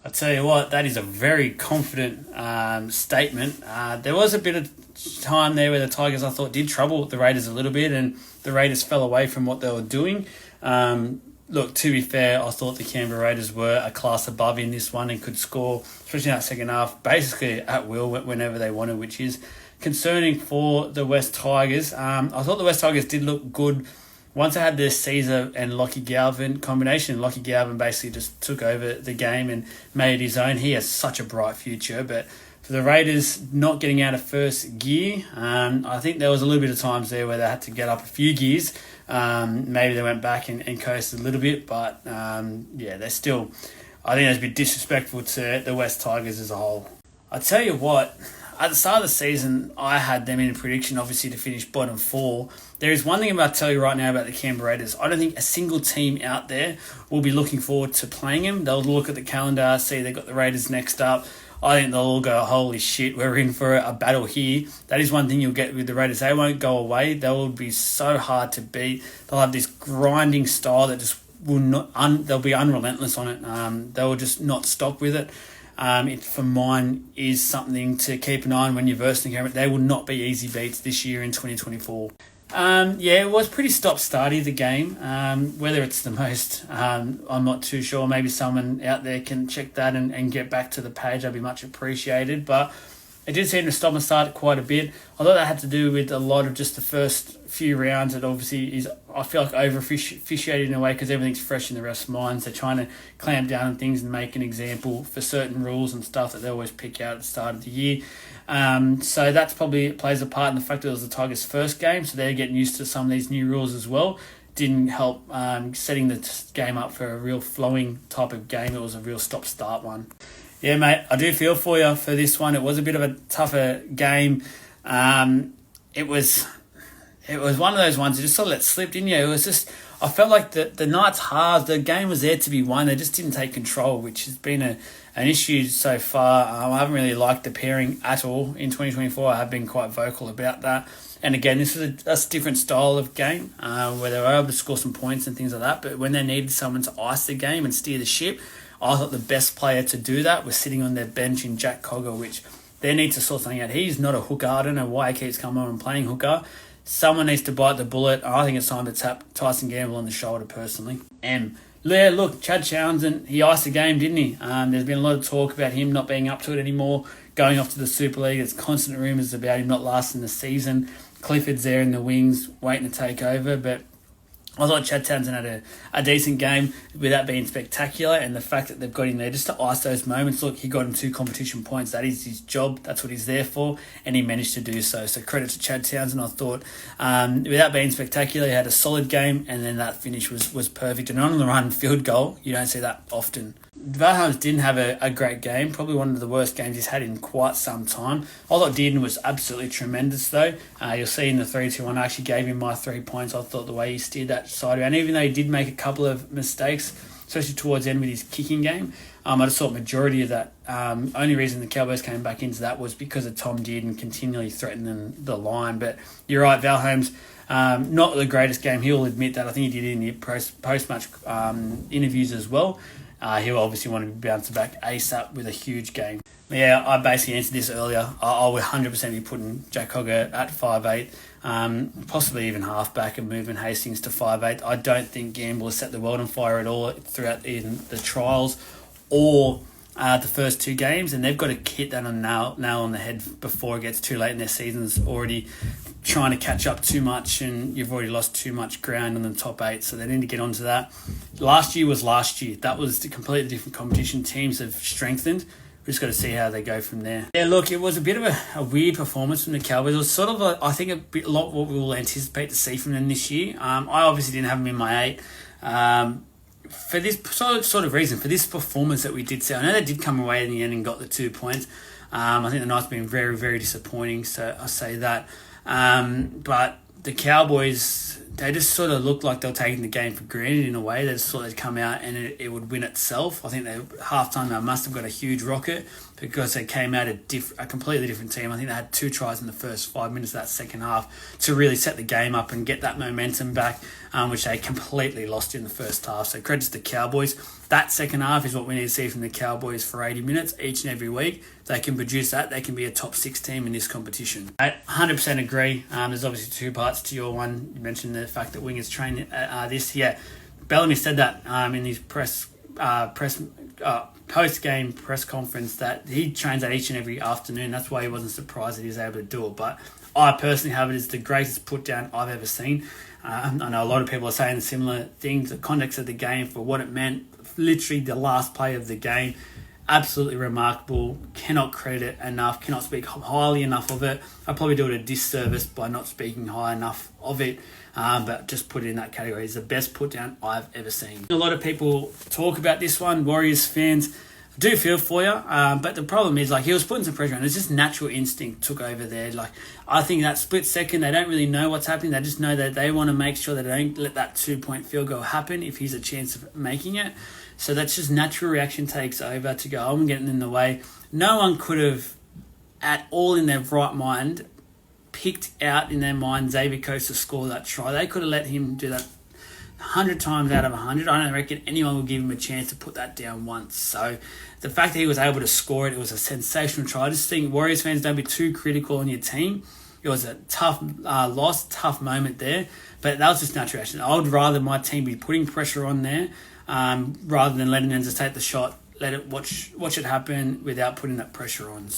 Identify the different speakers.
Speaker 1: I tell you what, that is a very confident statement. There was a bit of time there where the Tigers, I thought, did trouble the Raiders a little bit, and the Raiders fell away from what they were doing. Look, to be fair, I thought the Canberra Raiders were a class above in this one and could score, especially in that second half, basically at will whenever they wanted, which is concerning for the West Tigers. I thought the West Tigers did look good once I had the Caesar and Lockie Galvin combination. Lockie Galvin basically just took over the game and made it his own. He has such a bright future, but for the Raiders not getting out of first gear, I think there was a little bit of times there where they had to get up a few gears. Maybe they went back and coasted a little bit, but they're still, I think that's a bit disrespectful to the West Tigers as a whole. I tell you what, at the start of the season, I had them in a prediction, obviously, to finish bottom four. There is one thing I'm about to tell you right now about the Canberra Raiders. I don't think a single team out there will be looking forward to playing them. They'll look at the calendar, see they've got the Raiders next up. I think they'll all go, holy shit, we're in for a battle here. That is one thing you'll get with the Raiders. They won't go away. They will be so hard to beat. They'll have this grinding style that just will not, they'll be unrelentless on it. They will just not stop with it. It, for mine, is something to keep an eye on when you're versing them. They will not be easy beats this year in 2024. It was pretty stop-starty, the game. Whether it's the most, I'm not too sure. Maybe someone out there can check that and get back to the page. That'd be much appreciated. But it did seem to stop and start quite a bit. I thought that had to do with a lot of just the first few rounds. It obviously is, I feel like, over-officiated in a way because everything's fresh in the refs' minds. They're trying to clamp down on things and make an example for certain rules and stuff that they always pick out at the start of the year. So that's probably plays a part in the fact that it was the Tigers' first game, so they're getting used to some of these new rules as well. Didn't help setting the game up for a real flowing type of game. It was a real stop-start one. Yeah, mate, I do feel for you for this one. It was a bit of a tougher game. It was one of those ones that just sort of let slip, didn't you? It was just, I felt like the Knights halves, the game was there to be won. They just didn't take control, which has been an issue so far. I haven't really liked the pairing at all in 2024. I have been quite vocal about that. And again, this was a different style of game where they were able to score some points and things like that. But when they needed someone to ice the game and steer the ship, I thought the best player to do that was sitting on their bench in Jack Cogger, which they need to sort something out. He's not a hooker. I don't know why he keeps coming on and playing hooker. Someone needs to bite the bullet. I think it's time to tap Tyson Gamble on the shoulder personally. Look, Chad Townsend, he iced the game, didn't he? There's been a lot of talk about him not being up to it anymore, going off to the Super League. There's constant rumours about him not lasting the season. Clifford's there in the wings waiting to take over, but I thought Chad Townsend had a decent game without being spectacular, and the fact that they've got him there just to ice those moments. Look, he got him 2 competition points. That is his job. That's what he's there for, and he managed to do so. So credit to Chad Townsend. I thought without being spectacular, he had a solid game, and then that finish was perfect. And on the run field goal, you don't see that often. Val Holmes didn't have a great game, probably one of the worst games he's had in quite some time. I thought Dearden was absolutely tremendous though. You'll see in the 3-2-1, I actually gave him my 3 points. I thought the way he steered that side around, even though he did make a couple of mistakes, especially towards the end with his kicking game, I just thought majority of that, only reason the Cowboys came back into that was because of Tom Dearden continually threatening the line. But you're right, Val Holmes, not the greatest game. He'll admit that. I think he did it in the post-match interviews as well. He'll obviously want to bounce back ASAP with a huge game. Yeah, I basically answered this earlier. I would 100% be putting Jack Cogger at 5'8", possibly even halfback and moving Hastings to 5'8". I don't think Gamble has set the world on fire at all throughout even the trials or the first 2 games, and they've got to hit that on nail on the head before it gets too late in their season's already trying to catch up too much, and you've already lost too much ground on the top 8, so they need to get onto that. Last year was last year. That was a completely different competition. Teams have strengthened. We've just got to see how they go from there. Yeah, look, it was a bit of a weird performance from the Cowboys. It was sort of, I think, a lot what we will anticipate to see from them this year. I obviously didn't have them in my 8. For this sort of reason, for this performance that we did see, I know they did come away in the end and got the 2 points. I think the Knights have been very, very disappointing, so I say that. But the Cowboys they just sort of looked like they were taking the game for granted in a way. They just thought they'd come out and it would win itself. I think halftime they must have got a huge rocket because they came out a completely different team. I think they had 2 tries in the first 5 minutes of that second half to really set the game up and get that momentum back, which they completely lost in the first half. So credit to the Cowboys. That second half is what we need to see from the Cowboys for 80 minutes each and every week. If they can produce that, they can be a top 6 team in this competition. I 100% agree. There's obviously 2 parts to your one. You mentioned the fact that wingers train this. Yeah, Bellamy said that in his post-game press conference that he trains that each and every afternoon. That's why he wasn't surprised that he was able to do it. But I personally have it as the greatest put down I've ever seen. I know a lot of people are saying similar things. The context of the game for what it meant, literally the last play of the game, absolutely remarkable. Cannot credit it enough, cannot speak highly enough of it. I probably do it a disservice by not speaking high enough of it, but just put it in that category. It's the best put down I've ever seen. A lot of people talk about this one, Warriors fans. I do feel for you, but the problem is, like, he was putting some pressure on. It's just natural instinct took over there. Like, I think that split second, they don't really know what's happening. They just know that they want to make sure that they don't let that 2-point field goal happen if he's a chance of making it. So that's just natural reaction takes over to go, I'm getting in the way. No one could have, at all in their right mind, picked out in their mind Xavier Coates to score that try. They could have let him do that 100 times out of 100. I don't reckon anyone will give him a chance to put that down once. So the fact that he was able to score it, it was a sensational try. I just think Warriors fans, don't be too critical on your team. It was a tough loss, tough moment there, but that was just natural action. I would rather my team be putting pressure on there rather than letting them just take the shot, let it watch it happen without putting that pressure on.